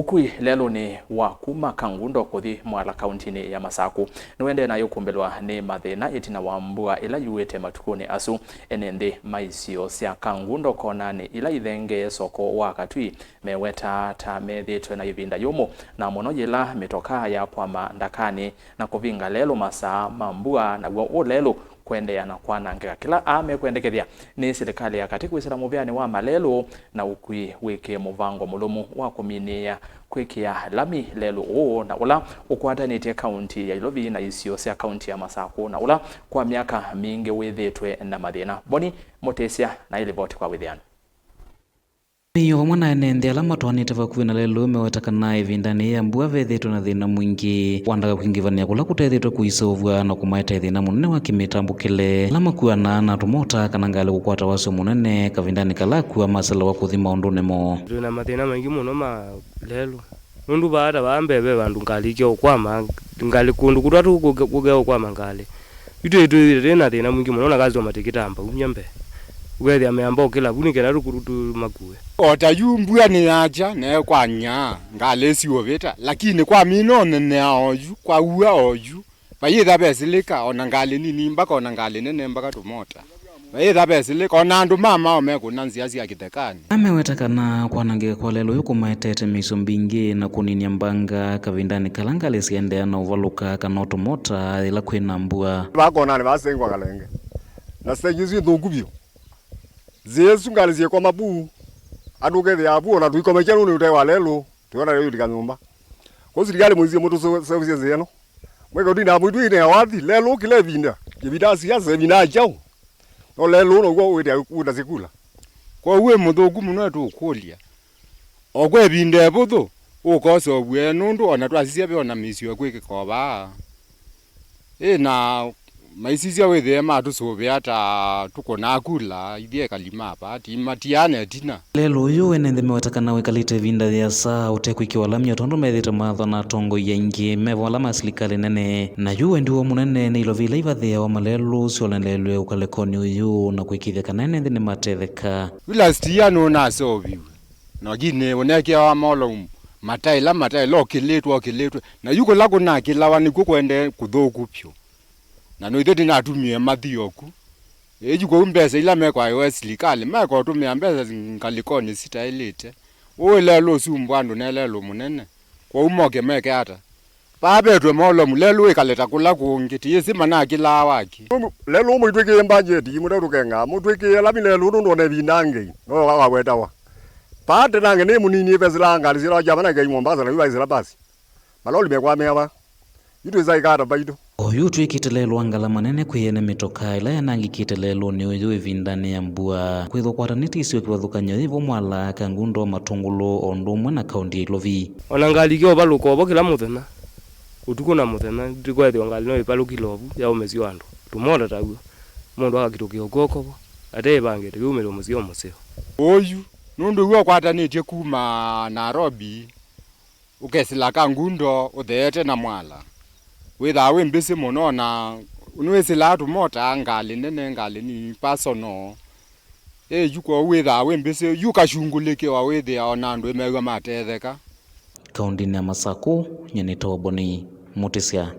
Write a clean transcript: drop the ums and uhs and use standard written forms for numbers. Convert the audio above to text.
UKUI LELUNI wa KUMA KANGUNDO KUTHI MWALA KAUNTINI ya MASAKU NUENDEEYE na YUKUMBILWA ni MATHINA ITINA wa Mbua ila YUITE MATUKU asu enende maisio sia KANGUNDO konani ila ithenge soko wa KATHI meweta ta methitwe na ivinda yumo na muno yila mitoka ya pwama ndakani na kuvinga lelo masaa Mbua na guo lelo kuendeea na kwanangika kila amekwendekethia ni serikali ya kati kwisira muvyani wa Malelu na UKUI wiki muvango mulumu wa kuminia kwikia lami lelu na ula ukwatanite kaunti ya Ilovi na isio sia kaunti ya Masaku na ula kwa miaka mingi withitwe na mathina boni motesia na ilivoti kwa withiana Iyo mwana enende ala matwanite vakuvi na lelu mewetakana ivindani ya Mbua vethitwe na thina mwingi wandaga kwingivania kula kutethitwe kuisovwa na kumaita thina munene wa kimitambukile ala makuana na tumota kana ngali gukwata waso munene kavindani kala kuwa masala wa kuthi maundune mo na mathina maingi muno ma lelu nundu baada bambebe bandu ngali kyo kwama ngali kundu kutatu kugeo kwama ngali itu thina thina mwingi muno na kazi wa matikitamba unyambe wethi ameamba kila kuni kena rukurutu makuwe ota Mbua ni aja na kwa nya ngalesi oveta lakini kwa mino nene oju kwa uwa oju bayitha besilika ona ngali nini mpaka ona ngali nene mpaka tumota bayitha besilika ona andu mama omeko nanziasi akitekani amewetakana kwanangika kwa lelo yukumaetete miso mbingi na kuninia mbanga kavindani kalangale siendea na uvaluka kana tumota ila kwina Mbua bakona ni basengwa kalenge na sejizi ndogubyo Zesu ngalizie kwa mabu aduke ya abu na tuiko mechano ni utewa lelo tuona leo dikanyumba ko sirikali mwizie moto services zeno mweka ndina mwitu ine wathi lelo kile vinda kibida siasa vina chao no lelo no go wete kuda sikula kwa uwe muthuku muno tu kulia okwe vinde buthu ukoso bwe nundu ona twasisia be ona misio kwike koba na maisisia wethe matusove ata tuko na kula ithie kalima pa timatiane tina lelo yo enende mewatakana wekalite vinda ya saa utekwikiwa lamya tondo methite matho na tongo yengi mevola masilikali nene na yuwe ndiwo munene ni Ilovile ivathia wa Malelu siolendelwe ukalekoni uyu na kwikithia kana enende ni matetheka last year no na soviwe no gine oneke wa molo mataila kiletwa na yuko lako na kilawa ni kukwende kuthoku pyo na no itheti na tumie mathioku ejuko mbesa ila meko ayo silikali meko tumia mbesa ngalikoni sitailite lelo sumbwandu na lelo munene kwa umoke meke ata babetwe molo mulelo ikaleta kula kungiti yesima na kila waki lelo mwitweke mbajeti mudarukenga mutweke labi lelo ndo ne binange no wawetawa pate nange ne munini bezilanga lizira jamana ga imombaza na yuwa basi maloli mekwa mewa itu zaikata baido oyu twikite lelo angala manene kwiyene mitoka ila yanangikite lelo ni uyu ivindani ya Mbua kwitho kwataniti isio kiwathukanya ivo MWALA KANGUNDO matungulo ondumwe na kaunti ya Ilovi ona ngali kyo baluko kila muthena utuku na muthena ndikwethi ngali no ipaluki lovu ya umezio andu tumoda taguo mundu akagitukia ukoko ate bangete kumelo muzio museo oyu nundu gwa kwatanitie kuma Nairobi ukesila KANGUNDO uthete na MWALA witha wembese muno na unwesila tumota ngali nene ngali ni personal yuko witha wembese yukashungulike wa withe ona andu emewa matetheka kaunti ya Masaku nyenito boni mutisia